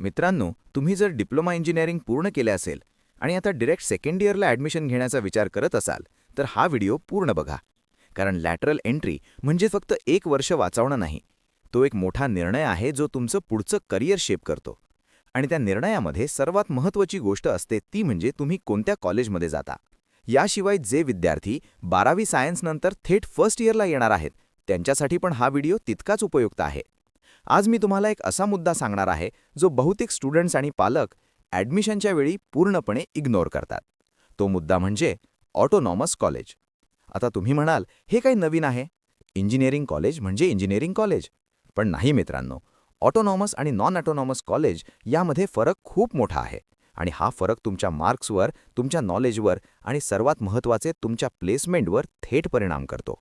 मित्रांनो, तुम्ही जर डिप्लोमा इंजिनिअरिंग पूर्ण केले असेल आणि आता डायरेक्ट सेकंड इयरला ॲडमिशन घेण्याचा विचार करत असाल तर हा व्हिडिओ पूर्ण बघा. कारण लॅटरल एंट्री म्हणजे फक्त एक वर्ष वाचवणं नाही, तो एक मोठा निर्णय आहे जो तुमचं पुढचं करिअर शेप करतो. आणि त्या निर्णयामध्ये सर्वात महत्त्वाची गोष्ट असते ती म्हणजे तुम्ही कोणत्या कॉलेजमध्ये जाता. याशिवाय जे विद्यार्थी 12वी सायन्सनंतर थेट फर्स्ट इयरला येणार आहेत त्यांच्यासाठी पण हा व्हिडिओ तितकाच उपयुक्त आहे. आज मी तुम्हाला एक असा मुद्दा सांगणार आहे जो बहुतेक स्टुडंट्स आणि पालक ॲडमिशनच्या वेळी पूर्णपणे इग्नोर करतात. तो मुद्दा म्हणजे ऑटोनॉमस कॉलेज. आता तुम्ही म्हणाल, हे काही नवीन आहे, इंजिनिअरिंग कॉलेज म्हणजे इंजिनिअरिंग कॉलेज. पण नाही मित्रांनो, ऑटोनॉमस आणि नॉन ऑटोनॉमस कॉलेज यामध्ये फरक खूप मोठा आहे. आणि हा फरक तुमच्या मार्क्सवर, तुमच्या नॉलेजवर आणि सर्वात महत्त्वाचे तुमच्या प्लेसमेंटवर थेट परिणाम करतो.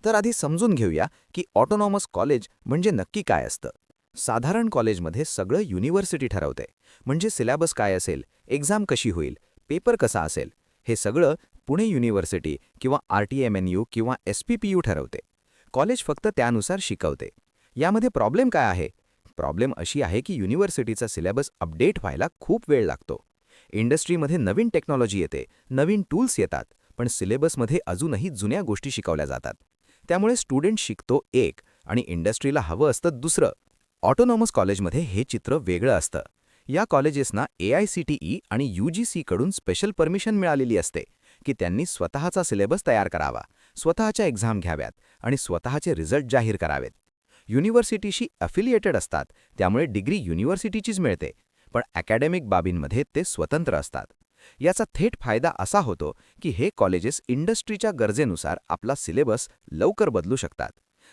तर आधी समजून घेऊया की ऑटोनॉमस कॉलेज म्हणजे नक्की काय असतं. साधारण कॉलेजमध्ये सगळं युनिव्हर्सिटी ठरवते. म्हणजे सिलेबस काय असेल, एक्झाम कशी होईल, पेपर कसा असेल, हे सगळं पुणे युनिव्हर्सिटी किंवा RTMNU किंवा SPPU ठरवते. कॉलेज फक्त त्यानुसार शिकवते. यामध्ये प्रॉब्लेम काय आहे? प्रॉब्लेम अशी आहे की युनिव्हर्सिटीचा सिलेबस अपडेट व्हायला खूप वेळ लागतो. इंडस्ट्रीमध्ये नवीन टेक्नॉलॉजी येते, नवीन टूल्स येतात, पण सिलेबसमध्ये अजूनही जुन्या गोष्टी शिकवल्या जातात. त्यामुळे स्टुडंट शिकतो एक आणि इंडस्ट्रीला हवं असतं दुसरं. ऑटोनॉमस कॉलेजमध्ये हे चित्र वेगळं असतं. या कॉलेजेसना AICTE आणि UGC कडून स्पेशल परमिशन मिळालेली असते की त्यांनी स्वतःचा सिलेबस तयार करावा, स्वतःच्या एक्झाम घ्याव्यात आणि स्वतःचे रिझल्ट जाहीर करावेत. युनिव्हर्सिटीशी अफिलिएटेड असतात, त्यामुळे डिग्री युनिव्हर्सिटीचीच मिळते, पण अकॅडमिक बाबींमध्ये ते स्वतंत्र असतात. याचा थेट फायदा असा होतो की हे कॉलेजेस इंडस्ट्रीच्या गरजेनुसार आपला सिलेबस लवकर बदलू शकतात.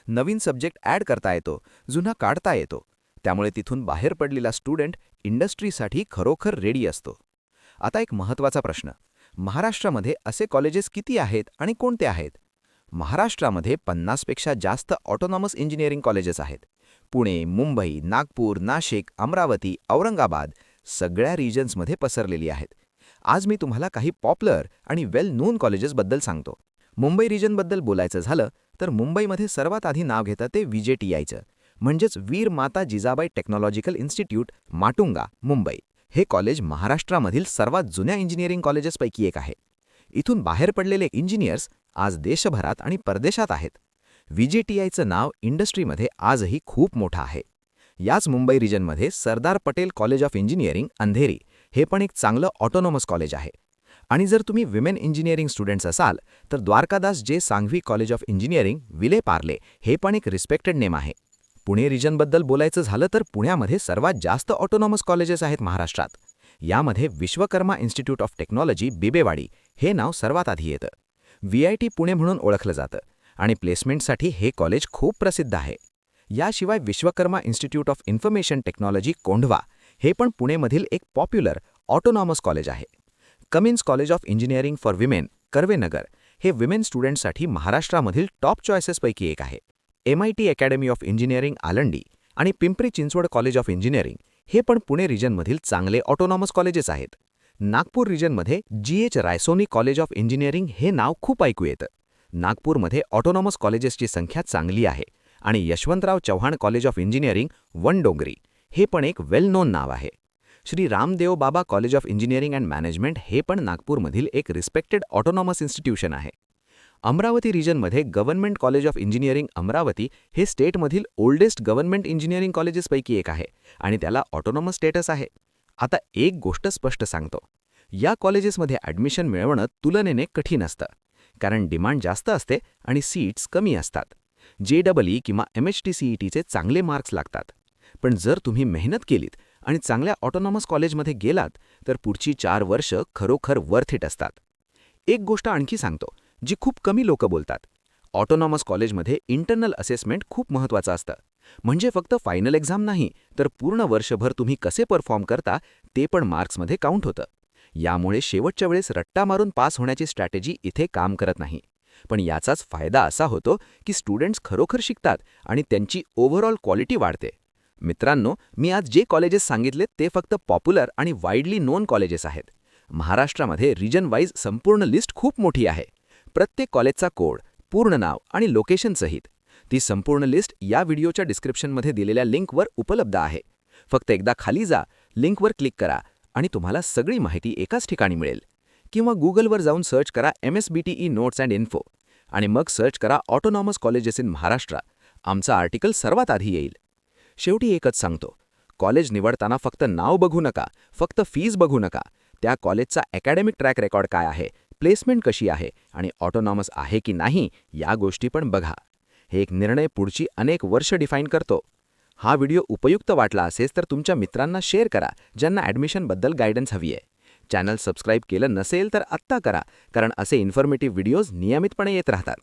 नवीन सब्जेक्ट ॲड करता येतो, जुना काढता येतो. त्यामुळे तिथून बाहेर पडलेला स्टुडंट इंडस्ट्रीसाठी खरोखर रेडी असतो. आता एक महत्त्वाचा प्रश्न, महाराष्ट्रामध्ये असे कॉलेजेस किती आहेत आणि कोणते आहेत? महाराष्ट्रामध्ये 50 पेक्षा जास्त ऑटोनॉमस इंजिनिअरिंग कॉलेजेस आहेत. पुणे, मुंबई, नागपूर, नाशिक, अमरावती, औरंगाबाद सगळ्या रिजन्समध्ये पसरलेली आहेत. आज मी तुम्हाला काही पॉप्युलर आणि वेल नोन कॉलेजेसबद्दल सांगतो. मुंबई रिजनबद्दल बोलायचं झालं तर मुंबईमध्ये सर्वात आधी नाव घेतं ते VJTIचं, म्हणजेच वीर माता जिजाबाई टेक्नॉलॉजिकल इन्स्टिट्यूट, माटुंगा, मुंबई. हे कॉलेज महाराष्ट्रामधील सर्वात जुन्या इंजिनिअरिंग कॉलेजेसपैकी एक आहे. इथून बाहेर पडलेले इंजिनियर्स आज देशभरात आणि परदेशात आहेत. VJTIचं नाव इंडस्ट्रीमध्ये आजही खूप मोठं आहे. याच मुंबई रिजनमध्ये Sardar Patel college of engineering, Andheri हे पण एक चांगलं ऑटोनॉमस कॉलेज आहे. आणि जर तुम्ही विमेन इंजिनिअरिंग स्टुडंट्स असाल तर द्वारकादास जे Sanghvi college of engineering, Vile Parle हे पण एक रिस्पेक्टेड नेम आहे. पुणे रिजनबद्दल बोलायचं झालं तर पुण्यामध्ये सर्वात जास्त ऑटोनॉमस कॉलेजेस आहेत महाराष्ट्रात. यामध्ये Vishwakarma institute of technology, Bibwewadi हे नाव सर्वात आधी येतं. VIT पुणे म्हणून ओळखलं जातं आणि प्लेसमेंटसाठी हे कॉलेज खूप प्रसिद्ध आहे. याशिवाय Vishwakarma institute of information technology, Kondhwa हे पण पुणेमधील एक पॉप्युलर ऑटोनॉमस कॉलेज आहे. Cummins college of engineering for women, Karvenagar हे विमेन स्टुडंट्ससाठी महाराष्ट्रामधील टॉप चॉईसेसपैकी एक आहे. MIT अकॅडमी ऑफ इंजिनिअरिंग, आलंडी आणि Pimpri Chinchwad college of engineering हे पण पुणे रिजनमधील चांगले ऑटोनॉमस कॉलेजेस आहेत. नागपूर रिजनमध्ये GH Raisoni college of engineering हे नाव खूप ऐकू येतं. नागपूरमध्ये ऑटोनॉमस कॉलेजेसची संख्या चांगली आहे आणि Yashwantrao Chavan college of engineering, Wandongri हे पण एक वेल नोन नाव आहे. Shri Ramdev Baba college of engineering and management हे पण नागपूरमधील एक रिस्पेक्टेड ऑटोनॉमस इन्स्टिट्यूशन आहे. अमरावती रिजनमध्ये government college of engineering, Amravati हे स्टेटमधील ओल्डेस्ट गव्हर्नमेंट इंजिनिअरिंग कॉलेजेसपैकी एक आहे आणि त्याला ऑटोनॉमस स्टेटस आहे. आता एक गोष्ट स्पष्ट सांगतो, या कॉलेजेसमध्ये ॲडमिशन मिळवणं तुलनेने कठीण असतं, कारण डिमांड जास्त असते आणि सीट्स कमी असतात. JEE किंवा MHTCETचे चांगले मार्क्स लागतात. पण जर तुम्ही मेहनत केलीत आणि चांगल्या ऑटोनॉमस कॉलेजमध्ये गेलात तर पुढची 4 वर्ष खरोखर वर्थ इट असतात. एक गोष्ट आणखी सांगतो जी खूप कमी लोक बोलतात. ऑटोनॉमस कॉलेजमध्ये इंटरनल असेसमेंट खूप महत्त्वाचं असतं. म्हणजे फक्त फायनल एक्झाम नाही, तर पूर्ण वर्षभर तुम्ही कसे परफॉर्म करता ते पण मार्क्समध्ये काउंट होतं. यामुळे शेवटच्या वेळेस रट्टा मारून पास होण्याची स्ट्रॅटेजी इथे काम करत नाही. पण याचाच फायदा असा होतो की स्टुडंट्स खरोखर शिकतात आणि त्यांची ओव्हरऑल क्वालिटी वाढते. मित्रांनो, मी आज जे कॉलेजेस सांगितले ते फक्त पॉप्युलर आणि वाईडली नोन कॉलेजेस आहेत. महाराष्ट्रामध्ये रिजन वाईज संपूर्ण लिस्ट खूप मोठी आहे. प्रत्येक कॉलेजचा कोड, पूर्ण नाव आणि लोकेशन सहित. ती संपूर्ण लिस्ट या व्हिडिओच्या डिस्क्रिप्शनमध्ये दिलेल्या लिंकवर उपलब्ध आहे. फक्त एकदा खाली जा, लिंकवर क्लिक करा आणि तुम्हाला सगळी माहिती एकाच ठिकाणी मिळेल. किंवा गुगलवर जाऊन सर्च करा MSBTE नोट्स अँड इन्फो आणि मग सर्च करा ऑटोनॉमस कॉलेजेस इन महाराष्ट्र. आमचा आर्टिकल सर्वात आधी येईल. शेवटी एकच सांगतो, कॉलेज निवडताना फक्त नाव बघू नका, फक्त फीज बघू नका. त्या कॉलेजचा अकॅडमिक ट्रॅक रेकॉर्ड काय आहे, प्लेसमेंट कशी आहे आणि ऑटोनॉमस आहे की नाही या गोष्टी पण बघा. हे एक निर्णय पुढची अनेक वर्ष डिफाईन करतो. हा व्हिडिओ उपयुक्त वाटला असेल तर तुमच्या मित्रांना शेअर करा ज्यांना ॲडमिशनबद्दल गायडन्स हवी आहे. चॅनल सबस्क्राईब केलं नसेल तर आत्ता करा, कारण असे इन्फॉर्मेटिव्ह व्हिडिओज नियमितपणे येत राहतात.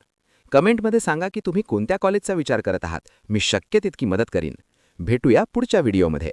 कमेंटमध्ये सांगा की तुम्ही कोणत्या कॉलेजचा विचार करत आहात. मी शक्य तितकी मदत करीन. भेटूया पुढच्या व्हिडिओमध्ये.